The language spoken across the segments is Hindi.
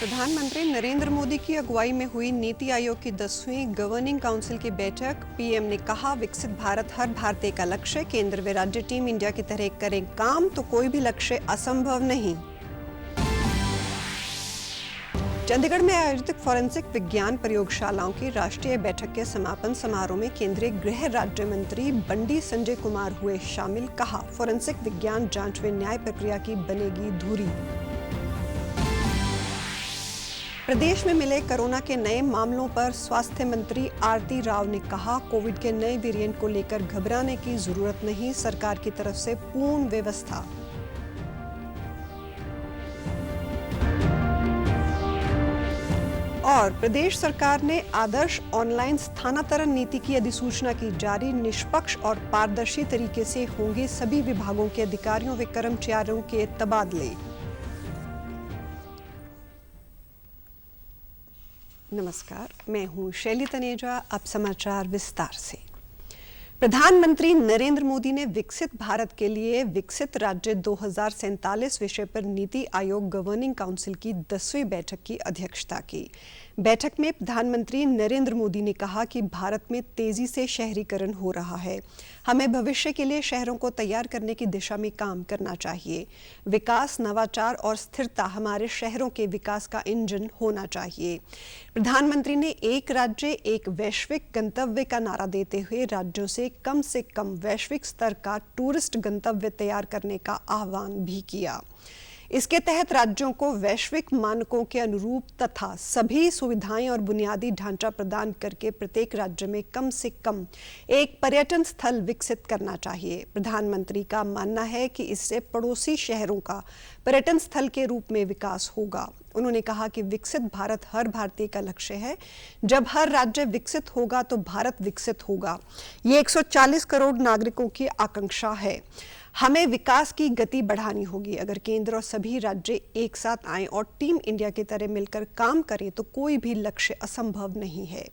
प्रधानमंत्री नरेंद्र मोदी की अगुवाई में हुई नीति आयोग की 10वीं गवर्निंग काउंसिल की बैठक। पीएम ने कहा, विकसित भारत हर भारतीय का लक्ष्य। केंद्र व राज्य टीम इंडिया की तरह करें काम तो कोई भी लक्ष्य असंभव नहीं। चंडीगढ़ में आयोजित फॉरेंसिक विज्ञान प्रयोगशालाओं की राष्ट्रीय बैठक के समापन समारोह में केंद्रीय गृह राज्य मंत्री बंडी संजय कुमार हुए शामिल। कहा, फॉरेंसिक विज्ञान जांच व न्याय प्रक्रिया की बनेगी धुरी। प्रदेश में मिले कोरोना के नए मामलों पर स्वास्थ्य मंत्री आरती राव ने कहा, कोविड के नए वेरिएंट को लेकर घबराने की जरूरत नहीं, सरकार की तरफ से पूर्ण व्यवस्था। और प्रदेश सरकार ने आदर्श ऑनलाइन स्थानांतरण नीति की अधिसूचना की जारी। निष्पक्ष और पारदर्शी तरीके से होंगे सभी विभागों के अधिकारियों व कर्मचारियों के तबादले। नमस्कार, मैं हूं शैली तनेजा। अब समाचार विस्तार से। प्रधानमंत्री नरेंद्र मोदी ने विकसित भारत के लिए विकसित राज्य 2047 विषय पर नीति आयोग गवर्निंग काउंसिल की 10वीं बैठक की अध्यक्षता की। बैठक में प्रधानमंत्री नरेंद्र मोदी ने कहा कि भारत में तेजी से शहरीकरण हो रहा है। हमें भविष्य के लिए शहरों को तैयार करने की दिशा में काम करना चाहिए। विकास, नवाचार और स्थिरता हमारे शहरों के विकास का इंजन होना चाहिए। प्रधानमंत्री ने एक राज्य एक वैश्विक गंतव्य का नारा देते हुए राज्यों से कम वैश्विक स्तर का टूरिस्ट गंतव्य तैयार करने का आह्वान भी किया। इसके तहत राज्यों को वैश्विक मानकों के अनुरूप तथा सभी सुविधाएं और बुनियादी ढांचा प्रदान करके प्रत्येक राज्य में कम से कम एक पर्यटन स्थल विकसित करना चाहिए। प्रधानमंत्री का मानना है कि इससे पड़ोसी शहरों का पर्यटन स्थल के रूप में विकास होगा। उन्होंने कहा कि विकसित भारत हर भारतीय का लक्ष्य है। जब हर राज्य विकसित होगा तो भारत विकसित होगा। ये 140 करोड़ नागरिकों की आकांक्षा है। हमें विकास की गति बढ़ानी होगी। अगर केंद्र और सभी राज्य एक साथ आएं और टीम इंडिया की तरह मिलकर काम करें तो कोई भी लक्ष्य असंभव नहीं है।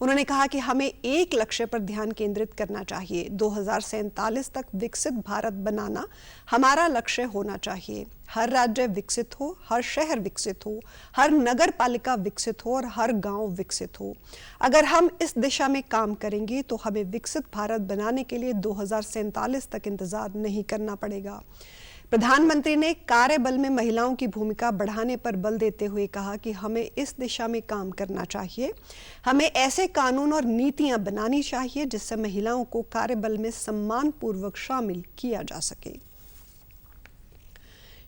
उन्होंने कहा कि हमें एक लक्ष्य पर ध्यान केंद्रित करना चाहिए। 2047 तक विकसित भारत बनाना हमारा लक्ष्य होना चाहिए। हर राज्य विकसित हो, हर शहर विकसित हो, हर नगर पालिका विकसित हो और हर गांव विकसित हो। अगर हम इस दिशा में काम करेंगे तो हमें विकसित भारत बनाने के लिए 2047 तक इंतजार नहीं करना पड़ेगा। प्रधानमंत्री ने कार्यबल में महिलाओं की भूमिका बढ़ाने पर बल देते हुए कहा कि हमें इस दिशा में काम करना चाहिए। हमें ऐसे कानून और नीतियां बनानी चाहिए जिससे महिलाओं को कार्यबल में सम्मानपूर्वक शामिल किया जा सके।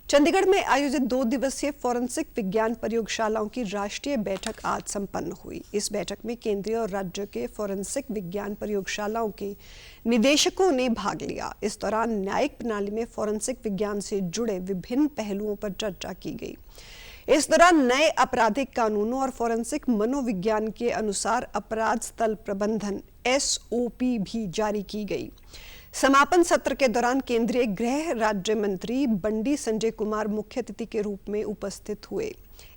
चंडीगढ़ में आयोजित 2 दिवसीय फॉरेंसिक विज्ञान प्रयोगशालाओं की राष्ट्रीय बैठक आज संपन्न हुई। इस बैठक में केंद्रीय और राज्य के फॉरेंसिक विज्ञान प्रयोगशालाओं के निदेशकों ने भाग लिया। इस दौरान न्यायिक प्रणाली में फॉरेंसिक विज्ञान से जुड़े विभिन्न पहलुओं पर चर्चा की गई। इस दौरान नए आपराधिक कानूनों और फॉरेंसिक मनोविज्ञान के अनुसार अपराध स्थल प्रबंधन SOP भी जारी की गई। समापन सत्र के दौरान केंद्रीय गृह राज्य मंत्री बंडी संजय कुमार मुख्य अतिथि के रूप में उपस्थित हुए।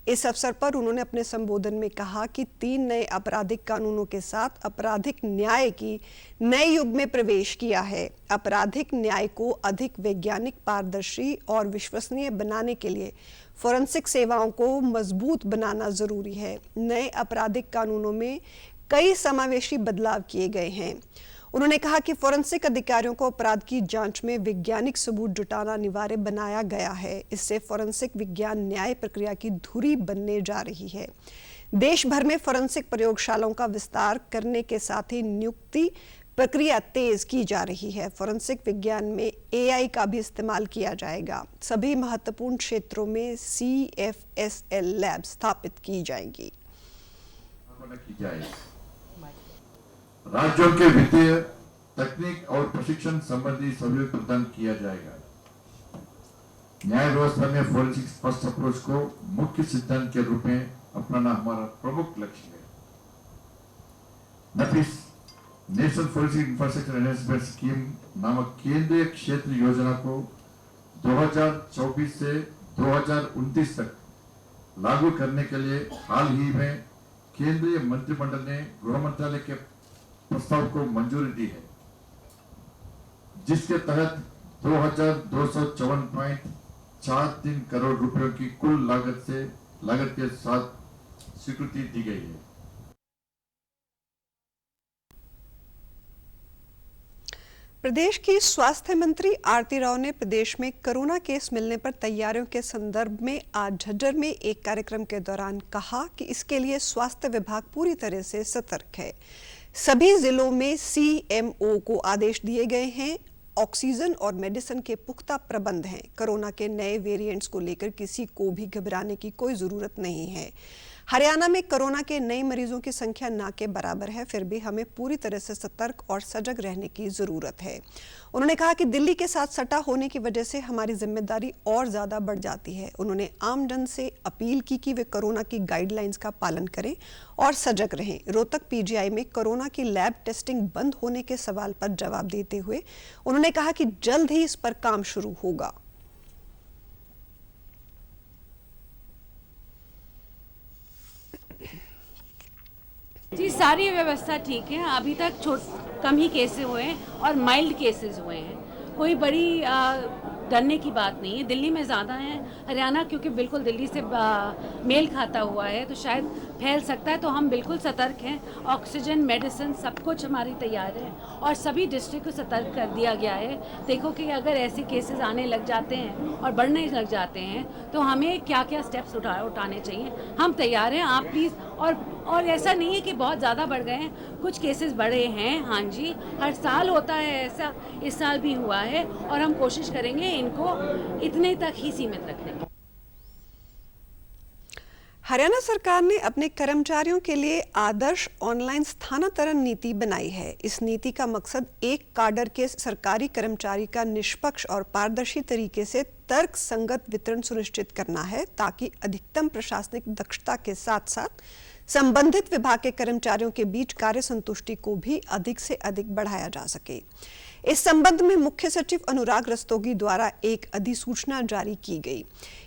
इस अवसर पर उन्होंने अपने संबोधन में कहा कि 3 नए आपराधिक कानूनों के साथ आपराधिक न्याय की नए युग में प्रवेश किया है। आपराधिक न्याय को अधिक वैज्ञानिक, पारदर्शी और विश्वसनीय बनाने के लिए फॉरेंसिक सेवाओं को मजबूत बनाना जरूरी है। नए आपराधिक कानूनों में कई समावेशी बदलाव किए गए हैं। उन्होंने कहा कि फॉरेंसिक अधिकारियों को अपराध की जांच में वैज्ञानिक सबूत जुटाना अनिवार्य बनाया गया है। इससे फॉरेंसिक विज्ञान न्याय प्रक्रिया की धुरी बनने जा रही है। देश भर में फॉरेंसिक प्रयोगशालाओं का विस्तार करने के साथ ही नियुक्ति प्रक्रिया तेज की जा रही है। फॉरेंसिक विज्ञान में AI का भी इस्तेमाल किया जाएगा। सभी महत्वपूर्ण क्षेत्रों में CFSL लैब स्थापित की जाएंगी। राज्यों के वित्तीय, तकनीक और प्रशिक्षण संबंधी सहयोग प्रदान किया जाएगा। न्याय व्यवस्था में फॉरेंसिक फर्स्ट अप्रोच को मुख्य सिद्धांत के रूप में अपनाना हमारा प्रमुख लक्ष्य है। नफिस national forensic infrastructure enhancement scheme नामक केंद्रीय क्षेत्र योजना को 2024 से 2029 तक लागू करने के लिए हाल ही में केंद्रीय मंत्रिमंडल ने गृह मंत्रालय के प्रस्ताव को मंजूरी दी है, जिसके तहत 2254.43 करोड़ रुपयों की कुल लागत से लागत के साथ स्वीकृति दी गई है। प्रदेश की स्वास्थ्य मंत्री आरती राव ने प्रदेश में कोरोना केस मिलने पर तैयारियों के संदर्भ में आज झज्जर में एक कार्यक्रम के दौरान कहा कि इसके लिए स्वास्थ्य विभाग पूरी तरह से सतर्क है। सभी जिलों में सीएमओ को आदेश दिए गए हैं। ऑक्सीजन और मेडिसिन के पुख्ता प्रबंध हैं। कोरोना के नए वेरिएंट्स को लेकर किसी को भी घबराने की कोई जरूरत नहीं है। हरियाणा में कोरोना के नए मरीजों की संख्या ना के बराबर है, फिर भी हमें पूरी तरह से सतर्क और सजग रहने की जरूरत है। उन्होंने कहा कि दिल्ली के साथ सटा होने की वजह से हमारी जिम्मेदारी और ज्यादा बढ़ जाती है। उन्होंने आमजन से अपील की कि वे कोरोना की गाइडलाइंस का पालन करें और सजग रहें। रोहतक पीजीआई में कोरोना की लैब टेस्टिंग बंद होने के सवाल पर जवाब देते हुए उन्होंने कहा कि जल्द ही इस पर काम शुरू होगा। जी, सारी व्यवस्था ठीक है। अभी तक कम ही केसेस हुए हैं और माइल्ड केसेस हुए हैं। कोई बड़ी डरने की बात नहीं है। दिल्ली में ज़्यादा है, हरियाणा क्योंकि बिल्कुल दिल्ली से मेल खाता हुआ है तो शायद फैल सकता है। तो हम बिल्कुल सतर्क हैं। ऑक्सीजन, मेडिसिन सब कुछ हमारी तैयार है और सभी डिस्ट्रिक्ट को सतर्क कर दिया गया है। देखो कि अगर ऐसे केसेस आने लग जाते हैं और बढ़ने लग जाते हैं तो हमें क्या क्या स्टेप्स उठाने चाहिए। हम तैयार हैं। आप प्लीज़ और ऐसा नहीं है कि बहुत ज़्यादा बढ़ गए हैं, कुछ केसेस बढ़े हैं। हाँ जी, हर साल होता है ऐसा, इस साल भी हुआ है और हम कोशिश करेंगे इनको इतने तक ही सीमित रखने की। हरियाणा सरकार ने अपने कर्मचारियों के लिए आदर्श ऑनलाइन स्थानांतरण नीति बनाई है। इस नीति का मकसद एक काडर के सरकारी कर्मचारी का निष्पक्ष और पारदर्शी तरीके से तर्क संगत वितरण सुनिश्चित करना है, ताकि अधिकतम प्रशासनिक दक्षता के साथ साथ संबंधित विभाग के कर्मचारियों के बीच कार्य संतुष्टि को भी अधिक से अधिक बढ़ाया जा सके। इस संबंध में मुख्य सचिव अनुराग रस्तोगी द्वारा एक अधिसूचना जारी की गई।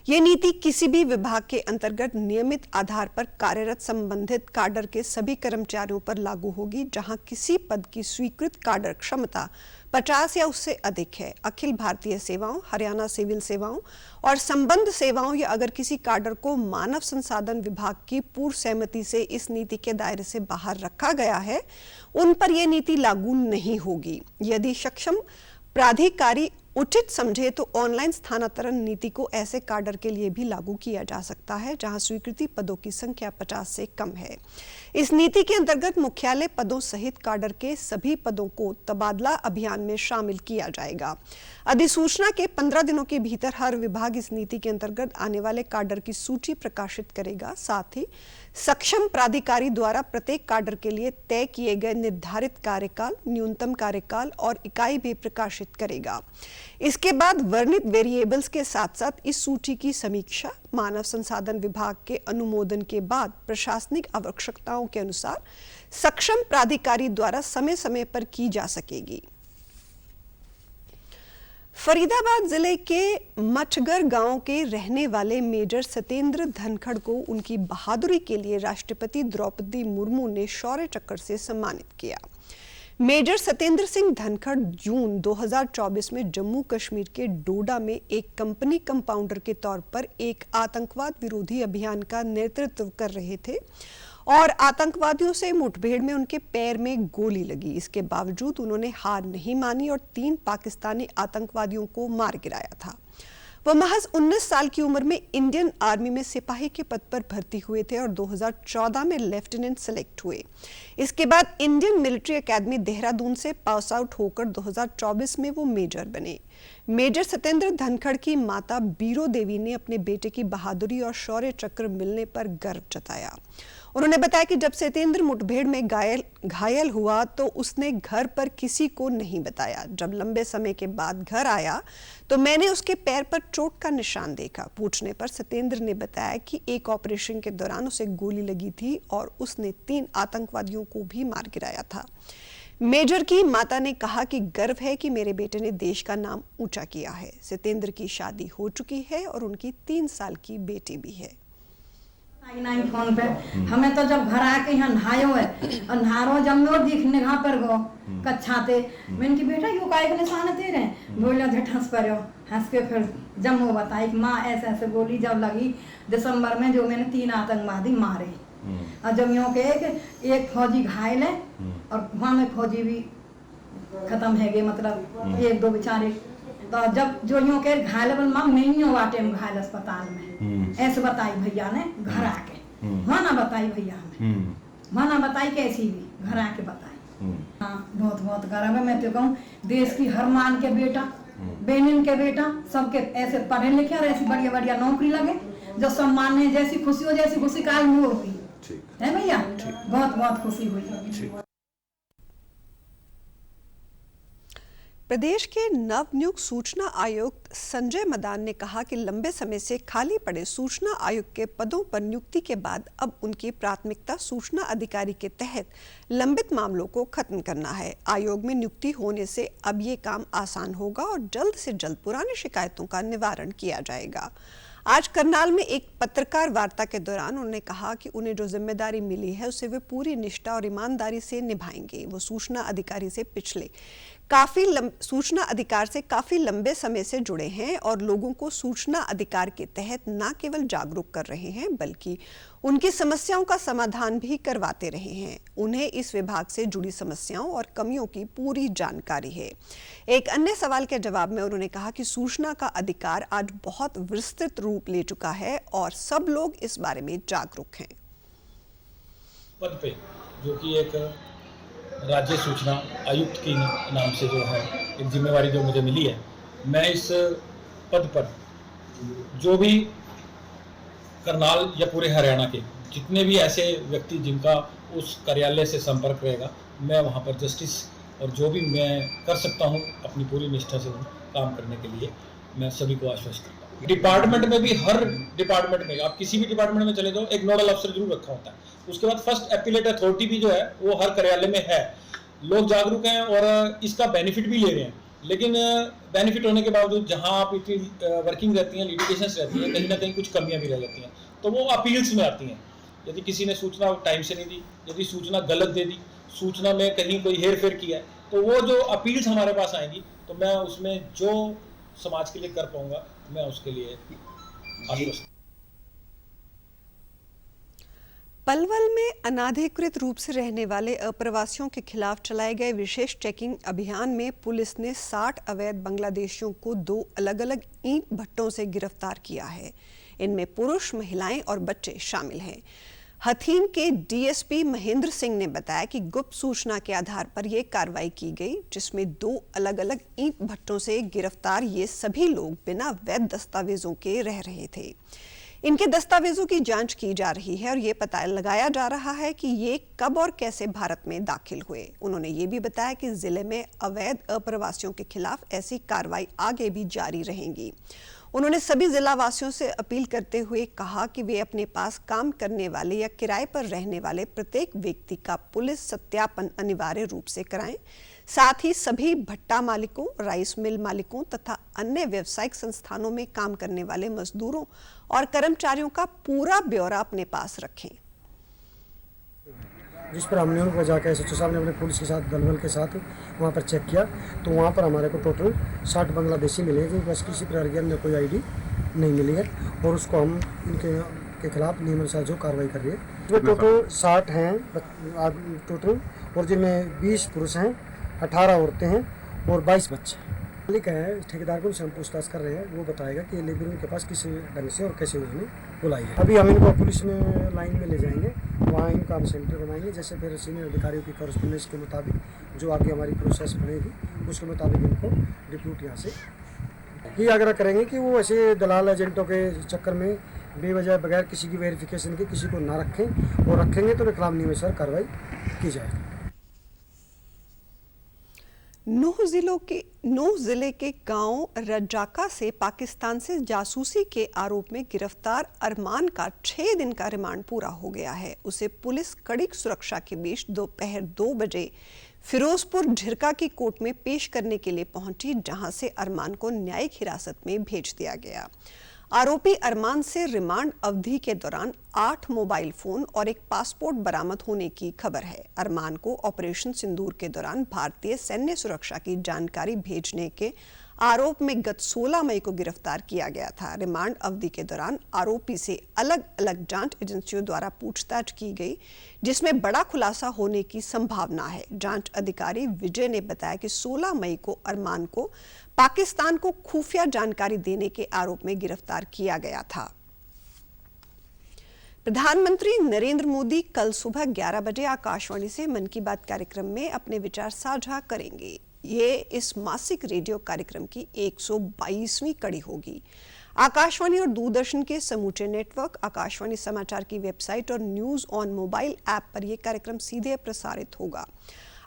ये नीति किसी भी विभाग के अंतर्गत नियमित आधार पर कार्यरत संबंधित काडर के सभी कर्मचारियों पर लागू होगी, जहां किसी पद की स्वीकृत काडर क्षमता 50 या उससे अधिक है। अखिल भारतीय सेवाओं, हरियाणा सिविल सेवाओं और संबंध सेवाओं या अगर किसी काडर को मानव संसाधन विभाग की पूर्व सहमति से इस नीति के दायरे से बाहर रखा गया है, उन पर यह नीति लागू नहीं होगी। यदि सक्षम प्राधिकारी उचित समझे तो ऑनलाइन स्थानांतरण नीति को ऐसे काडर के लिए भी लागू किया जा सकता है जहां स्वीकृति पदों की संख्या 50 से कम है। इस नीति के अंतर्गत मुख्यालय पदों सहित काडर के सभी पदों को तबादला अभियान में शामिल किया जाएगा। अधिसूचना के 15 दिनों के भीतर हर विभाग इस नीति के अंतर्गत आने वाले काडर की सूची प्रकाशित करेगा। साथ ही सक्षम प्राधिकारी द्वारा प्रत्येक काडर के लिए तय किए गए निर्धारित कार्यकाल, न्यूनतम कार्यकाल और इकाई भी प्रकाशित करेगा। इसके बाद वर्णित वेरिएबल्स के साथ साथ इस सूची की समीक्षा मानव संसाधन विभाग के अनुमोदन के बाद प्रशासनिक आवश्यकताओं के अनुसार सक्षम प्राधिकारी द्वारा समय समय पर की जा सकेगी। फरीदाबाद जिले के मठगर गांव के रहने वाले मेजर सत्येंद्र धनखड़ को उनकी बहादुरी के लिए राष्ट्रपति द्रौपदी मुर्मू ने शौर्य चक्र से सम्मानित किया। मेजर सत्येंद्र सिंह धनखड़ जून 2024 में जम्मू कश्मीर के डोडा में एक कंपनी कंपाउंडर के तौर पर एक आतंकवाद विरोधी अभियान का नेतृत्व कर रहे थे और आतंकवादियों से मुठभेड़ में उनके पैर में गोली लगी। इसके बावजूद उन्होंने हार नहीं मानी और 3 पाकिस्तानी आतंकवादियों को मार गिराया था। वह महज 19 साल की उम्र में इंडियन आर्मी में सिपाही के पद पर भर्ती हुए थे और 2014 में लेफ्टिनेंट सेलेक्ट हुए। इसके बाद इंडियन मिलिट्री एकेडमी देहरादून से पास आउट होकर 2024 में वो मेजर बने। मेजर सत्येंद्र धनखड़ की माता बीरो देवी ने अपने बेटे की बहादुरी और शौर्य चक्र मिलने पर गर्व जताया। उन्होंने बताया कि जब सत्येंद्र मुठभेड़ में घायल हुआ तो उसने घर पर किसी को नहीं बताया। जब लंबे समय के बाद घर आया तो मैंने उसके पैर पर चोट का निशान देखा। पूछने पर सत्येंद्र ने बताया कि एक ऑपरेशन के दौरान उसे गोली लगी थी और उसने 3 आतंकवादियों को भी मार गिराया था। मेजर की माता ने कहा कि गर्व है कि मेरे बेटे ने देश का नाम ऊंचा किया है। सत्येंद्र की शादी हो चुकी है और उनकी 3 साल की बेटी भी है। नहीं फोन पे हमें तो जब घर आके यहाँ नहायो है और नहारो जब में दिखने घा पर गो कच्छाते मैंने की बेटा यू काय के निशान दे रहे बोला झट हंस पड़ो हंस के फिर जब वो बताई कि माँ ऐसे ऐसे गोली जब लगी दिसंबर में जो मैंने 3 आतंकवादी मारे और जब यूँ के एक फौजी घायल है और वहाँ में फौजी भी खत्म है गए मतलब 1-2 बेचारे तो जब जो यूँ के घायल माँ नहीं हो वाटे में घायल अस्पताल में ऐसे बताई भैया ने घर आके वहाँ ना बताई भैया हमें वहाँ ना बताई कैसी भी घर आके बताई। हाँ बहुत बहुत गर्व है। मैं तो कहूँ देश की हर मान के बेटा बेनिन के बेटा सबके ऐसे पढ़े लिखे और ऐसी बढ़िया बढ़िया नौकरी लगे जो सम्मान है जैसी खुशी हो जैसी खुशी काल मोर हुई है भैया बहुत बहुत खुशी हुई। प्रदेश के नवनियुक्त सूचना आयुक्त संजय मदान ने कहा कि लंबे समय से खाली पड़े सूचना आयुक्त के पदों पर नियुक्ति के बाद अब उनकी प्राथमिकता सूचना अधिकारी के तहत लंबित मामलों को खत्म करना है। आयोग में नियुक्ति होने से अब ये काम आसान होगा और जल्द से जल्द पुरानी शिकायतों का निवारण किया जाएगा। आज करनाल में एक पत्रकार वार्ता के दौरान उन्होंने कहा कि उन्हें जो जिम्मेदारी मिली है उसे वे पूरी निष्ठा और ईमानदारी से निभाएंगे। वो सूचना अधिकारी से सूचना अधिकार से काफी लंबे समय से जुड़े हैं और लोगों को सूचना अधिकार के तहत न केवल जागरूक कर रहे हैं बल्कि उनकी समस्याओं का समाधान भी करवाते रहे हैं। उन्हें इस विभाग से जुड़ी समस्याओं और कमियों की पूरी जानकारी है। एक अन्य सवाल के जवाब में उन्होंने कहा कि सूचना का अधिकार आज बहुत विस्तृत रूप ले चुका है और सब लोग इस बारे में जागरूक हैं। पद पे जो कि एक राज्य सूचना आयुक्त की नाम से जो है एक जिम्मेवारी जो मुझे मिली है, मैं इस पद पर जो भी करनाल या पूरे हरियाणा के जितने भी ऐसे व्यक्ति जिनका उस कार्यालय से संपर्क रहेगा, मैं वहाँ पर जस्टिस और जो भी मैं कर सकता हूँ अपनी पूरी निष्ठा से काम करने के लिए मैं सभी को आश्वस्त करता हूँ। डिपार्टमेंट में भी हर डिपार्टमेंट में आप किसी भी डिपार्टमेंट में चले जाओ एक नोडल अफसर जरूर रखा होता है। उसके बाद फर्स्ट एपीलेट अथॉरिटी भी जो है वो हर कार्यालय में है। लोग जागरूक हैं और इसका बेनिफिट भी ले रहे हैं, लेकिन बेनिफिट होने के बावजूद जहां आप इतनी वर्किंग रहती हैं, लिटिगेशंस रहती हैं, कहीं ना कहीं कुछ कमियां भी रह जाती हैं, तो वो अपील्स में आती हैं। यदि किसी ने सूचना टाइम से नहीं दी, यदि सूचना गलत दे दी, सूचना में कहीं कोई हेर फेर किया है, तो वो जो अपील्स हमारे पास आएंगी तो मैं उसमें जो समाज के लिए कर पाऊंगा मैं उसके लिए आश्वस्त। पलवल में अनाधिकृत रूप से रहने वाले अप्रवासियों के खिलाफ चलाए गए विशेष चेकिंग अभियान में पुलिस ने 60 अवैध बांग्लादेशियों को 2 अलग-अलग ईंट भट्टों से गिरफ्तार किया है। इनमें पुरुष, महिलाएं और बच्चे शामिल हैं। हथीन के डीएसपी महेंद्र सिंह ने बताया कि गुप्त सूचना के आधार पर यह कार्रवाई की गई, जिसमें 2 अलग-अलग ईंट भट्टों से गिरफ्तार ये सभी लोग बिना वैध दस्तावेजों के रह रहे थे। इनके दस्तावेजों की जांच की जा रही है और ये पता लगाया जा रहा है कि ये कब और कैसे भारत में दाखिल हुए। उन्होंने ये भी बताया कि जिले में अवैध अप्रवासियों के खिलाफ ऐसी कार्रवाई आगे भी जारी रहेंगी। उन्होंने सभी जिला वासियों से अपील करते हुए कहा कि वे अपने पास काम करने वाले या किराए पर रहने वाले प्रत्येक व्यक्ति का पुलिस सत्यापन अनिवार्य रूप से कराएं। साथ ही सभी भट्टा मालिकों, राइस मिल मालिकों तथा अन्य व्यावसायिक संस्थानों में काम करने वाले मजदूरों और कर्मचारियों का पूरा ब्यौरा अपने पास रखें। जिस पर हमने उनको जाकर एसएचओ साहब ने अपने पुलिस के साथ दलबल के साथ वहाँ पर चेक किया तो वहाँ पर हमारे को टोटल 60 बांग्लादेशी मिले, जिनके पास किसी प्रकार में कोई आईडी नहीं मिली है और उसको हम इनके खिलाफ नियमानुसार जो कार्रवाई कर रही है। इसमें टोटल 60 हैं टोटल और जिनमें 20 पुरुष हैं, 18 औरतें हैं और 22 बच्चे। मालिक है ठेकेदार को उनसे हम पूछताछ कर रहे हैं, वो बताएगा कि लेबर उनके पास किस ढंग से और कैसे उन्होंने बुलाई है। अभी हम इनको पुलिस में लाइन में ले जाएंगे, वहाँ इनका हम सेंटर बनाएंगे, जैसे फिर सीनियर अधिकारियों की कॉरेस्पोंडेंस के मुताबिक जो आगे हमारी प्रोसेस बनेगी उसके मुताबिक इनको डिप्यूट यहाँ से ये आग्रह करेंगे कि वो ऐसे दलाल एजेंटों के चक्कर में बेवजह बगैर किसी की वेरिफिकेशन के किसी को ना रखें और रखेंगे तो खिलाफ नियमानुसार कार्रवाई की जाएगी। नूह जिले के गांव रजाका से पाकिस्तान से जासूसी के आरोप में गिरफ्तार अरमान का 6 दिन का रिमांड पूरा हो गया है। उसे पुलिस कड़ी सुरक्षा के बीच दोपहर 2 बजे फिरोजपुर झिरका की कोर्ट में पेश करने के लिए पहुंची, जहां से अरमान को न्यायिक हिरासत में भेज दिया गया। आरोपी अरमान से रिमांड अवधि के दौरान 8 मोबाइल फोन और एक पासपोर्ट बरामद होने की खबर है। अरमान को ऑपरेशन सिंदूर के दौरान भारतीय सैन्य सुरक्षा की जानकारी भेजने के आरोप में गत 16 मई को गिरफ्तार किया गया था। रिमांड अवधि के दौरान आरोपी से अलग अलग जांच एजेंसियों द्वारा पूछताछ की गई, जिसमें बड़ा खुलासा होने की संभावना है। जांच अधिकारी विजय ने बताया कि 16 मई को अरमान को पाकिस्तान को खुफिया जानकारी देने के आरोप में गिरफ्तार किया गया था। प्रधानमंत्री नरेंद्र मोदी कल सुबह 11 बजे आकाशवाणी से मन की बात कार्यक्रम में अपने विचार साझा करेंगे। ये इस मासिक रेडियो कार्यक्रम की 122वीं कड़ी होगी। आकाशवाणी और दूरदर्शन के समूचे नेटवर्क, आकाशवाणी समाचार की वेबसाइट और न्यूज ऑन मोबाइल ऐप पर यह कार्यक्रम सीधे प्रसारित होगा।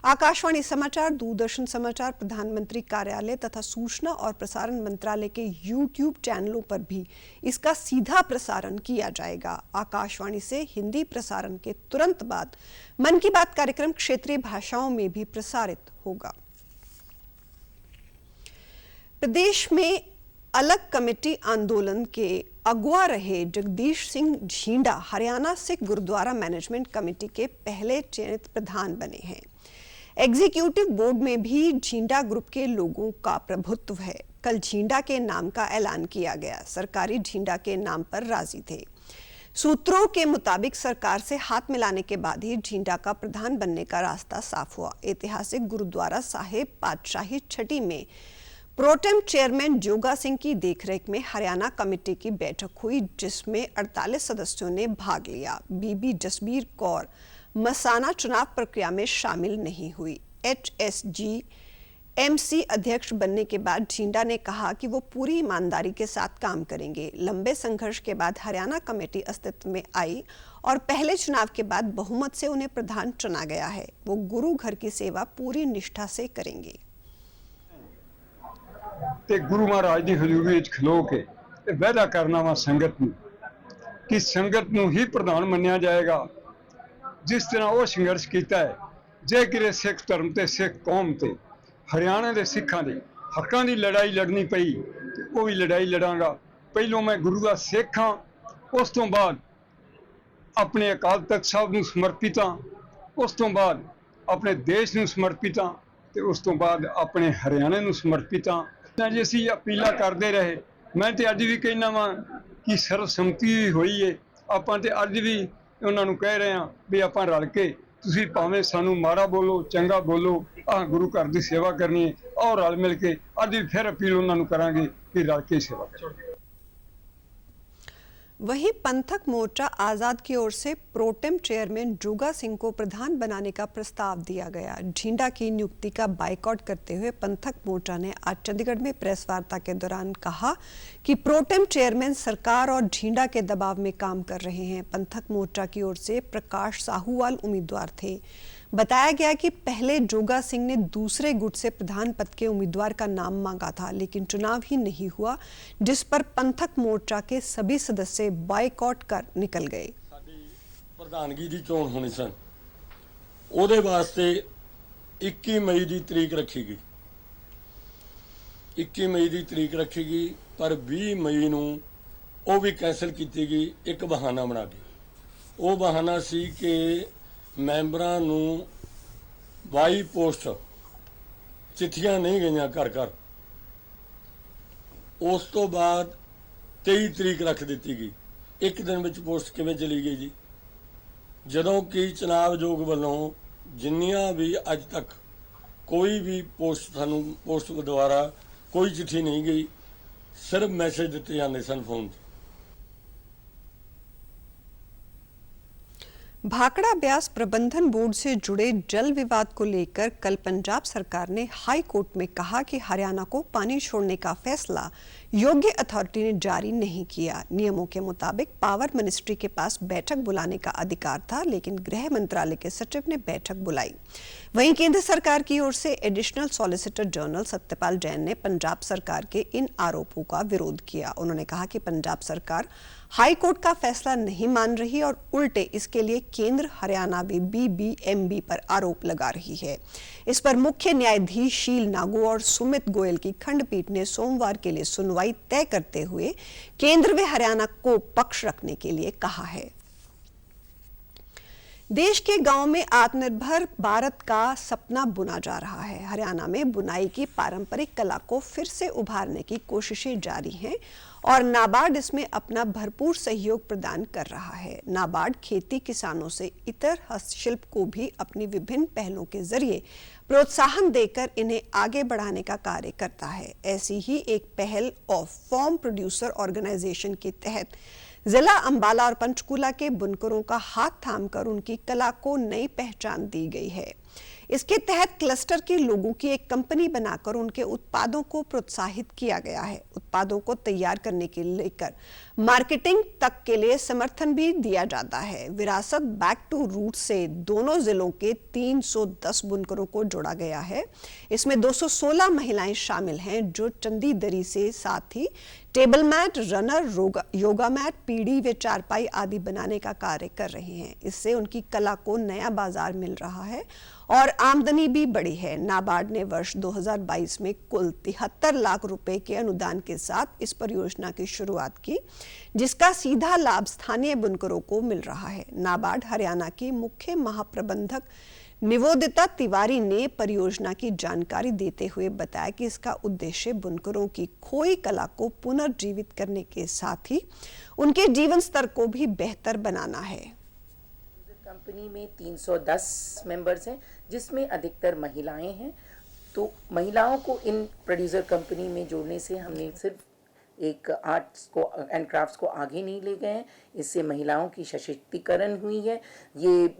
आकाशवाणी समाचार, दूरदर्शन समाचार, प्रधानमंत्री कार्यालय तथा सूचना और प्रसारण मंत्रालय के YouTube चैनलों पर भी इसका सीधा प्रसारण किया जाएगा। आकाशवाणी से हिंदी प्रसारण के तुरंत बाद मन की बात कार्यक्रम क्षेत्रीय भाषाओं में भी प्रसारित होगा। प्रदेश में अलग कमेटी आंदोलन के अगुवा रहे जगदीश सिंह झींडा हरियाणा सिख गुरुद्वारा मैनेजमेंट कमेटी के पहले चयनित प्रधान बने हैं। एग्जीक्यूटिव बोर्ड में भी झींडा ग्रुप के लोगों का प्रभुत्व है। कल झींडा के नाम का ऐलान किया गया। सरकारी झींडा के नाम पर राजी थे। सूत्रों के मुताबिक सरकार से हाथ मिलाने के बाद ही झींडा का प्रधान बनने का रास्ता साफ हुआ। ऐतिहासिक गुरुद्वारा साहिब पातशाही छठी में प्रोटेम चेयरमैन जोगा सिंह की देखरेख में हरियाणा कमेटी की बैठक हुई, जिसमें 48 सदस्यों ने भाग लिया। बीबी जसबीर कौर मसाना चुनाव प्रक्रिया में शामिल नहीं हुई। HSG-MC अध्यक्ष बनने के बाद झींडा ने कहा कि वो पूरी ईमानदारी के साथ काम करेंगे। लंबे संघर्ष के बाद हरियाणा कमेटी अस्तित्व में आई और पहले चुनाव के बाद बहुमत से उन्हें प्रधान चुना गया है। वो गुरु घर की सेवा पूरी निष्ठा से करेंगे। ਤੇ ਗੁਰੂ ਮਹਾਰਾਜ ਦੀ ਹਜ਼ੂਰੀ ਵਿੱਚ ਖਲੋ ਕੇ ਇਹ ਵਾਅਦਾ ਕਰਨਾ ਵਾ ਸੰਗਤ ਨੂੰ ਕਿ ਸੰਗਤ ਨੂੰ ਹੀ ਪ੍ਰਧਾਨ ਮੰਨਿਆ ਜਾਏਗਾ। ਜਿਸ ਤਰ੍ਹਾਂ ਉਹ ਸੰਘਰਸ਼ ਕੀਤਾ ਹੈ, ਜੇ ਕਿਰੇ ਸਿੱਖ ਧਰਮ ਤੇ ਸਿੱਖ ਕੌਮ ਤੇ ਹਰਿਆਣਾ ਦੇ ਸਿੱਖਾਂ ਦੇ ਹੱਕਾਂ ਦੀ ਲੜਾਈ ਲੜਨੀ ਪਈ ਤੇ ਉਹ ਵੀ ਲੜਾਈ ਲੜਾਂਗਾ। ਪਹਿਲੋਂ ਮੈਂ ਗੁਰੂ ਦਾ ਸਿੱਖ ਹਾਂ, ਉਸ ਤੋਂ ਬਾਅਦ ਆਪਣੇ ਅਕਾਲ ਤਖਤ ਸਾਹਿਬ ਨੂੰ ਸਮਰਪਿਤ ਹਾਂ, ਉਸ ਤੋਂ ਬਾਅਦ ਆਪਣੇ ਦੇਸ਼ ਨੂੰ ਸਮਰਪਿਤ ਹਾਂ ਤੇ ਉਸ ਤੋਂ ਬਾਅਦ ਆਪਣੇ ਹਰਿਆਣੇ ਨੂੰ ਸਮਰਪਿਤ ਹਾਂ। ਜੀ ਅਸੀਂ ਅਪੀਲਾਂ ਕਰਦੇ ਰਹੇ। ਮੈਂ ਤੇ ਅੱਜ ਵੀ ਕਹਿਣਾ ਵਾਂ ਕਿ ਸਰਬਸੰਮਤੀ ਹੋਈ ਏ। ਆਪਾਂ ਤੇ ਅੱਜ ਵੀ ਉਹਨਾਂ ਨੂੰ ਕਹਿ ਰਹੇ ਹਾਂ ਵੀ ਆਪਾਂ ਰਲ ਕੇ, ਤੁਸੀਂ ਭਾਵੇਂ ਸਾਨੂੰ ਮਾੜਾ ਬੋਲੋ ਚੰਗਾ ਬੋਲੋ, ਆਹ ਗੁਰੂ ਘਰ ਦੀ ਸੇਵਾ ਕਰਨੀ ਹੈ, ਔਰ ਰਲ ਮਿਲ ਕੇ ਅੱਜ ਵੀ ਫਿਰ ਅਪੀਲ ਉਹਨਾਂ ਨੂੰ ਕਰਾਂਗੇ ਕਿ रल के सेवा करें। वहीं पंथक मोर्चा आजाद की ओर से प्रोटेम चेयरमैन जोगा सिंह को प्रधान बनाने का प्रस्ताव दिया गया। झींडा की नियुक्ति का बाइकआउट करते हुए पंथक मोर्चा ने आज चंडीगढ़ में प्रेस वार्ता के दौरान कहा कि प्रोटेम चेयरमैन सरकार और झींडा के दबाव में काम कर रहे हैं। पंथक मोर्चा की ओर से प्रकाश साहूवाल उम्मीदवार थे। बताया गया कि पहले जोगा सिंह ने दूसरे गुट से प्रधान पद के उम्मीदवार का नाम मांगा था, लेकिन चुनाव ही नहीं हुआ, जिस पर पंथक मोर्चा के सभी सदस्य बाइकआउट कर निकल गए। प्रधानगी की चोण होनी सन, ਉਹਦੇ ਵਾਸਤੇ 21 ਮਈ ਦੀ ਤਰੀਕ ਰੱਖੀ ਗਈ। 21 ਮਈ ਦੀ ਤਰੀਕ ਰੱਖੀ ਗਈ, ਪਰ 20 ਮਈ ਨੂੰ ਉਹ ਵੀ ਕੈਂਸਲ ਕੀਤੀ ਗਈ ਇੱਕ ਬਹਾਨਾ ਬਣਾ ਕੇ। ਉਹ ਬਹਾਨਾ ਸੀ ਕਿ ਮੈਂਬਰਾਂ ਨੂੰ ਬਾਈ ਪੋਸਟ ਚਿੱਠੀਆਂ ਨਹੀਂ ਗਈਆਂ ਘਰ ਘਰ। ਉਸ ਤੋਂ ਬਾਅਦ 23 ਤਰੀਕ ਰੱਖ ਦਿੱਤੀ ਗਈ। ਇੱਕ ਦਿਨ ਵਿੱਚ ਪੋਸਟ ਕਿਵੇਂ ਚਲੀ ਗਈ ਜੀ? ਜਦੋਂ ਕਿ ਚੁਣਾਵ ਆਯੋਗ ਵੱਲੋਂ ਜਿੰਨੀਆਂ ਵੀ ਅੱਜ ਤੱਕ ਕੋਈ ਵੀ ਪੋਸਟ ਸਾਨੂੰ ਪੋਸਟ ਦੁਆਰਾ ਕੋਈ ਚਿੱਠੀ ਨਹੀਂ ਗਈ, ਸਿਰਫ ਮੈਸੇਜ ਦਿੱਤੇ ਜਾਂਦੇ ਸਨ ਫੋਨ ਤੇ। भाखड़ा ब्यास प्रबंधन बोर्ड से जुड़े जल विवाद को लेकर कल पंजाब सरकार ने हाई कोर्ट में कहा कि हरियाणा को पानी छोड़ने का फैसला योग्य अथॉरिटी ने जारी नहीं किया। नियमों के मुताबिक पावर मिनिस्ट्री के पास बैठक बुलाने का अधिकार था, लेकिन गृह मंत्रालय के सचिव ने बैठक बुलाई। वहीं केंद्र सरकार की ओर से additional solicitor general Satyapal Jain ने पंजाब सरकार के इन आरोपों का विरोध किया। उन्होंने कहा कि पंजाब सरकार हाई कोर्ट का फैसला नहीं मान रही और उल्टे इसके लिए केंद्र हरियाणावी BBMB पर आरोप लगा रही है। इस पर मुख्य न्यायाधीश शील नागू और सुमित गोयल की खंडपीठ ने सोमवार के लिए सुनवाई कार्रवाई तय करते हुए केंद्र व हरियाणा को पक्ष रखने के लिए कहा है। देश के गांव में आत्मनिर्भर भारत का सपना बुना जा रहा है। हरियाणा में बुनाई की पारंपरिक कला को फिर से उभारने की कोशिशें जारी हैं और नाबार्ड इसमें अपना भरपूर सहयोग प्रदान कर रहा है। नाबार्ड खेती किसानों से इतर हस्तशिल्प को भी अपनी विभिन्न पहलों के जरिए प्रोत्साहन देकर इन्हें आगे बढ़ाने का कार्य करता है। ऐसी ही एक पहल ऑफ फॉर्म प्रोड्यूसर ऑर्गेनाइजेशन के तहत जिला अंबाला और पंचकूला के बुनकरों का हाथ थामकर उनकी कला को नई पहचान दी गई है। इसके तहत क्लस्टर के लोगों की एक कंपनी बनाकर उनके उत्पादों को प्रोत्साहित किया गया है। उत्पादों को तैयार करने के लेकर मार्केटिंग तक के लिए समर्थन भी दिया जाता है। विरासत बैक टू रूट से दोनों जिलों के 310 बुनकरों को जोड़ा गया है। इसमें 216 महिलाएं शामिल हैं जो चंदी दरी से साथ ही table mat, runner, yoga mat, पीढ़ी व चारपाई आदि बनाने का कार्य कर रहे हैं। इससे उनकी कला को नया बाजार मिल रहा है और आमदनी भी बढ़ी है। नाबार्ड ने वर्ष 2022 में कुल 73 लाख रुपए के अनुदान के साथ इस परियोजना की शुरुआत की, जिसका सीधा लाभ स्थानीय बुनकरों को मिल रहा है। नाबार्ड हरियाणा की मुख्य महाप्रबंधक निवेदिता तिवारी ने परियोजना की जानकारी देते हुए बताया कि इसका उद्देश्य बुनकरों की खोई कला को पुनर्जीवित करने के साथ ही उनके जीवन स्तर को भी बेहतर बनाना है। कंपनी में 310 मेंबर्स हैं, जिसमें अधिकतर महिलाएं हैं। तो महिलाओं को इन प्रोड्यूसर कंपनी में जोड़ने से हमने सिर्फ एक आर्ट्स को एंड क्राफ्ट्स को आगे नहीं ले गए हैं, इससे महिलाओं की सशक्तिकरण हुई है। ये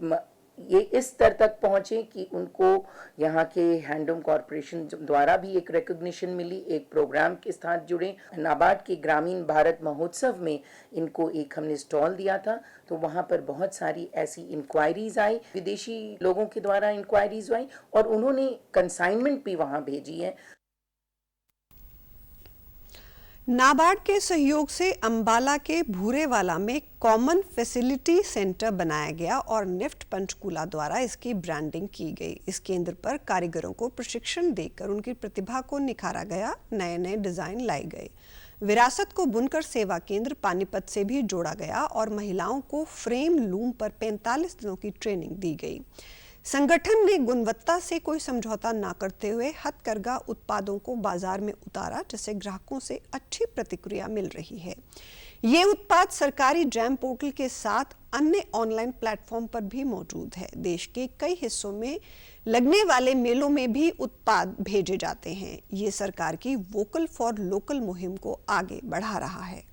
इस स्तर तक पहुँचे कि उनको यहाँ के हैंडलूम कॉरपोरेशन द्वारा भी एक रिकॉग्निशन मिली, एक प्रोग्राम के साथ जुड़े। नाबार्ड के ग्रामीण भारत महोत्सव में इनको एक हमने स्टॉल दिया था, तो वहाँ पर बहुत सारी ऐसी इंक्वायरीज आई, विदेशी लोगों के द्वारा इंक्वायरीज आई और उन्होंने कंसाइनमेंट भी वहाँ भेजी है। नाबार्ड के सहयोग से अंबाला के भूरेवाला में कॉमन फैसिलिटी सेंटर बनाया गया और निफ्ट पंचकूला द्वारा इसकी ब्रांडिंग की गई। इस केंद्र पर कारीगरों को प्रशिक्षण देकर उनकी प्रतिभा को निखारा गया, नए नए डिजाइन लाए गए। विरासत को बुनकर सेवा केंद्र पानीपत से भी जोड़ा गया और महिलाओं को फ्रेम लूम पर 45 दिनों की ट्रेनिंग दी गई। संगठन ने गुणवत्ता से कोई समझौता न करते हुए हथकरघा उत्पादों को बाजार में उतारा, जिससे ग्राहकों से अच्छी प्रतिक्रिया मिल रही है। ये उत्पाद सरकारी जैम पोर्टल के साथ अन्य ऑनलाइन प्लेटफॉर्म पर भी मौजूद है। देश के कई हिस्सों में लगने वाले मेलों में भी उत्पाद भेजे जाते हैं। ये सरकार की वोकल फॉर लोकल मुहिम को आगे बढ़ा रहा है।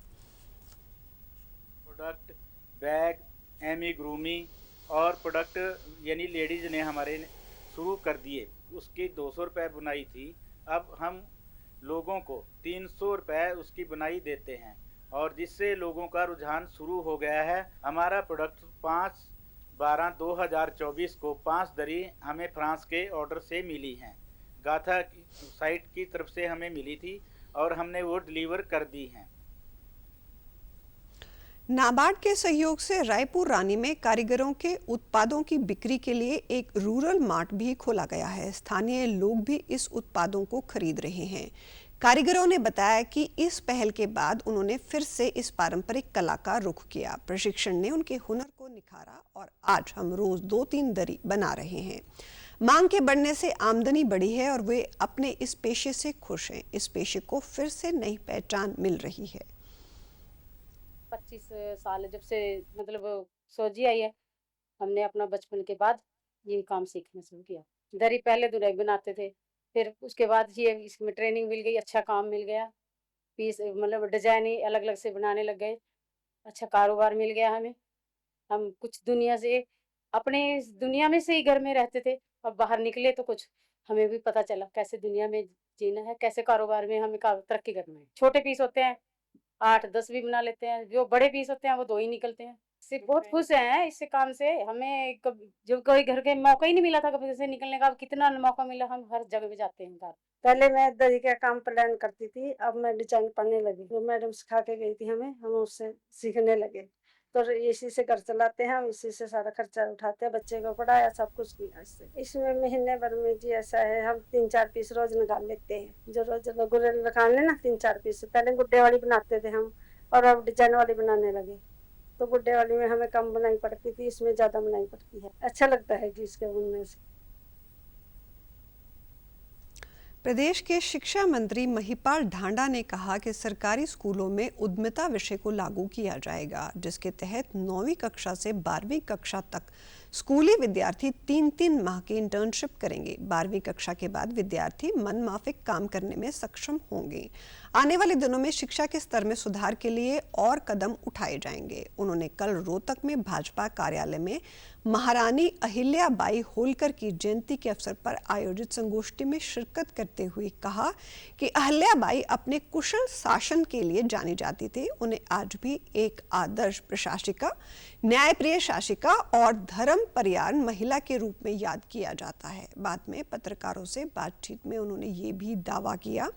प्रोडक्ट, बैग, एमी ग्रूमी और प्रोडक्ट यानी लेडीज़ ने हमारे शुरू कर दिए। उसकी 200 रुपये बुनाई थी, अब हम लोगों को 300 रुपये उसकी बुनाई देते हैं और जिससे लोगों का रुझान शुरू हो गया है। हमारा प्रोडक्ट 5/12/2024 को 5 दरी हमें फ्रांस के ऑर्डर से मिली हैं। गाथा साइट की तरफ से हमें मिली थी और हमने वो डिलीवर कर दी हैं। नाबार्ड के सहयोग से रायपुर रानी में कारीगरों के उत्पादों की बिक्री के लिए एक रूरल मार्ट भी खोला गया है। स्थानीय लोग भी इस उत्पादों को खरीद रहे हैं। कारीगरों ने बताया कि इस पहल के बाद उन्होंने फिर से इस पारंपरिक कला का रुख किया। प्रशिक्षण ने उनके हुनर को निखारा और आज हम रोज 2-3 दरी बना रहे हैं। मांग के बढ़ने से आमदनी बढ़ी है और वे अपने इस पेशे से खुश हैं। इस पेशे को फिर से नई पहचान मिल रही है। 25 साल जब से मतलब सोजी आई है, हमने अपना बचपन के बाद ये काम सीखना शुरू किया। दरी पहले दुराई बनाते थे, फिर उसके बाद ये इसमें ट्रेनिंग मिल गई, अच्छा काम मिल गया, पीस मतलब डिजाइन ही अलग अलग से बनाने लग गए, अच्छा कारोबार मिल गया हमें। हम कुछ दुनिया से अपने दुनिया में से ही घर में रहते थे, अब बाहर निकले तो कुछ हमें भी पता चला कैसे दुनिया में जीना है, कैसे कारोबार में हमें तरक्की करना है। छोटे पीस होते हैं 8-10 भी बना लेते हैं, जो बड़े पीस होते हैं वो 2 ही निकलते हैं। इससे बहुत खुश हैं इससे काम से। हमें जो कोई घर के मौका ही नहीं मिला था कभी से निकलने का, अब कितना मौका मिला, हम हर जगह पे जाते हैं। पहले मैं दरी का काम प्लान करती थी, अब मैं डिजाइन पढ़ने लगी। जो मैडम सिखा के गई थी हमें, हम उससे सीखने लगे। तो इसी से घर चलाते हैं हम, इसी से सारा खर्चा उठाते हैं, बच्चे को पढ़ाया, सब कुछ किया इससे। इसमें महीने भर में जी ऐसा है, हम 3-4 पीस रोज निकाल लेते हैं। जो रोज गुड़े निकालने ना 3-4 पीस, पहले गुड्डे वाली बनाते थे हम, और अब डिजाइन वाली बनाने लगे। तो गुड्डे वाली में हमें कम बनाई पड़ती थी, इसमें ज्यादा बनाई पड़ती है। अच्छा लगता है जी इसके बुनने से। प्रदेश के शिक्षा मंत्री महिपाल ढांडा ने कहा कि सरकारी स्कूलों में उद्यमिता विषय को लागू किया जाएगा, जिसके तहत 9वीं कक्षा से 12वीं कक्षा तक स्कूली विद्यार्थी 3-3 माह की इंटर्नशिप करेंगे। 12वीं कक्षा के बाद विद्यार्थी मनमाफिक काम करने में सक्षम होंगे। आने वाले दिनों में शिक्षा के स्तर में सुधार के लिए और कदम उठाए जाएंगे। उन्होंने कल रोहतक में भाजपा कार्यालय में महारानी अहिल्याबाई होलकर की जयंती के अवसर पर आयोजित संगोष्ठी में शिरकत करते हुए कहा कि अहिल्याबाई अपने कुशल शासन के लिए जानी जाती थी। उन्हें आज भी एक आदर्श प्रशासिका, न्यायप्रिय शासिका और धर्मपरायण महिला के रूप में याद किया जाता है। बाद में पत्रकारों से बातचीत में उन्होंने ये भी दावा किया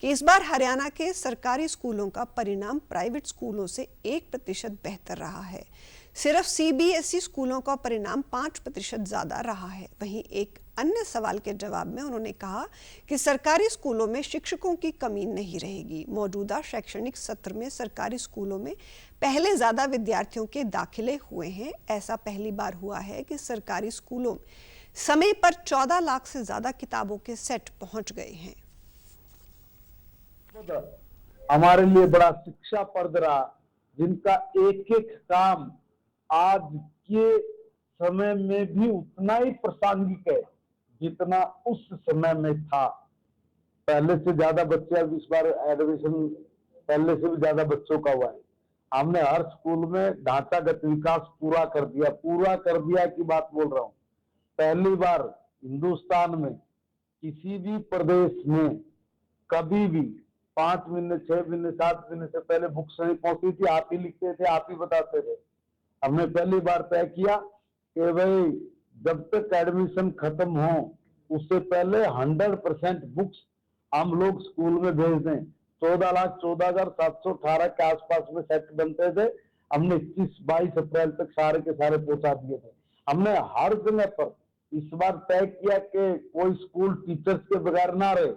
कि इस बार हरियाणा के सरकारी स्कूलों का परिणाम प्राइवेट स्कूलों से 1% बेहतर रहा है। सिर्फ CBSE स्कूलों का परिणाम 5% ज्यादा रहा है। वहीं एक अन्य सवाल के जवाब में उन्होंने कहा कि सरकारी स्कूलों में शिक्षकों की कमी नहीं रहेगी। मौजूदा शैक्षणिक सत्र में सरकारी स्कूलों में पहले ज्यादा विद्यार्थियों के दाखिले हुए हैं। ऐसा पहली बार हुआ है कि सरकारी स्कूलों में समय पर 14 लाख से ज्यादा किताबों के सेट पहुंच गए हैं। हमारे लिए बड़ा शिक्षा पर्द रहा, जिनका एक एक काम आज के समय में भी उतना ही प्रासंगिक है जितना उस समय में था। पहले से ज्यादा बच्चे, अब इस बार एडमिशन पहले से भी ज्यादा बच्चों का हुआ है। हमने हर स्कूल में ढांचागत विकास पूरा कर दिया की बात बोल रहा हूँ। पहली बार हिंदुस्तान में किसी भी प्रदेश में कभी भी 5 महीने, 6 महीने, 7 महीने से पहले बुक्स नहीं पहुंचती थी। आप ही लिखते थे, आप ही बताते थे। हमने पहली बार तय किया कि भाई जब तक एडमिशन खत्म हो उससे पहले 100% बुक्स हम लोग स्कूल में भेज दें। 14,14,718 के आसपास में सेट बनते थे। हमने 21-22 अप्रैल तक सारे के सारे पहुंचा दिए थे। हमने हर जगह पर इस बार तय किया कि कोई स्कूल टीचर्स के बगैर ना रहे।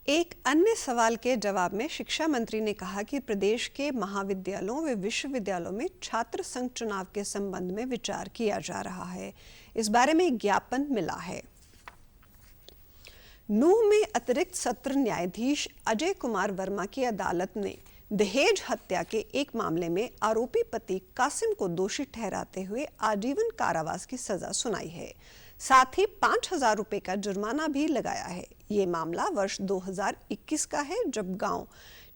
एक अन्य सवाल के जवाब में शिक्षा मंत्री ने कहा कि प्रदेश के महाविद्यालयों व विश्वविद्यालयों में छात्र संघ चुनाव के संबंध में विचार किया जा रहा है। इस बारे में एक ज्ञापन मिला है। नूंह में अतिरिक्त सत्र न्यायाधीश अजय कुमार वर्मा की अदालत ने दहेज हत्या के एक मामले में आरोपी पति कासिम को दोषी ठहराते हुए आजीवन कारावास की सजा सुनाई है। साथ ही 5,000 रुपए का जुर्माना भी लगाया है। ये मामला वर्ष 2021 का है, जब गांव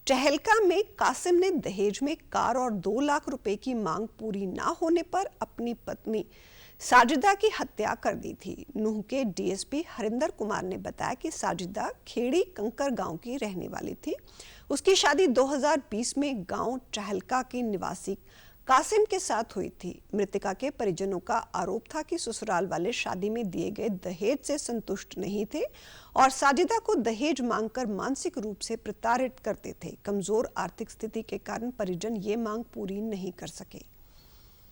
चहलका में कासिम ने दहेज में कार और 2 लाख रुपए की मांग पूरी ना होने पर अपनी पत्नी साजिदा की हत्या कर दी थी। नूंह के DSP हरिंदर कुमार ने बताया कि साजिदा खेड़ी कंकर गांव की रहने वाली थी। उसकी शादी 2020 में गांव चहलका के निवासी कासिम के साथ हुई थी। मृतका के परिजनों का आरोप था कि ससुराल वाले शादी में दिए गए दहेज से संतुष्ट नहीं थे और साजिदा को दहेज मांगकर मानसिक रूप से प्रताड़ित करते थे। कमजोर आर्थिक स्थिति के कारण परिजन ये मांग पूरी नहीं कर सके।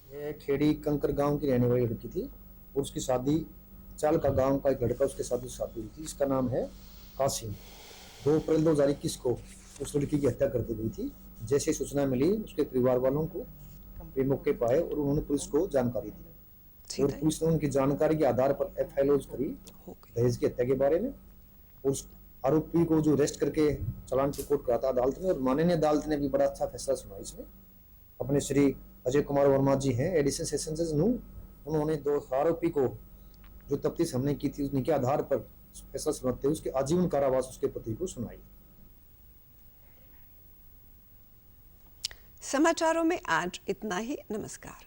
ये खेड़ी कंकर गांव की रहने वाली लड़की थी और उसकी शादी चाल का गांव का एक लड़का उसके साथ शादी हुई थी। इसका नाम है कासिम। 2 अप्रैल 2021 को उस लड़की की हत्या कर दी गई थी। जैसे सूचना मिली उसके परिवार वालों को मौके पाए और उन्होंने पुलिस को जानकारी दी और पुलिस ने उनकी जानकारी के आधार पर FIR लॉन्च करी दहेज की हत्या के बारे में। उस आरोपी को जो अरेस्ट करके चालान रिपोर्ट करा था अदालत में और माननीय अदालत ने भी बड़ा अच्छा फैसला सुनाया इसमें। अपने श्री अजय कुमार वर्मा जी हैं एडिशनल सेशन जज नूंह, उन्होंने 2 आरोपी को जो तफ्तीश हमने की थी उनके आधार पर फैसला सुनाते हुए उसके आजीवन कारावास उसके पति को सुनाई। समाचारों में आज इतना ही। नमस्कार।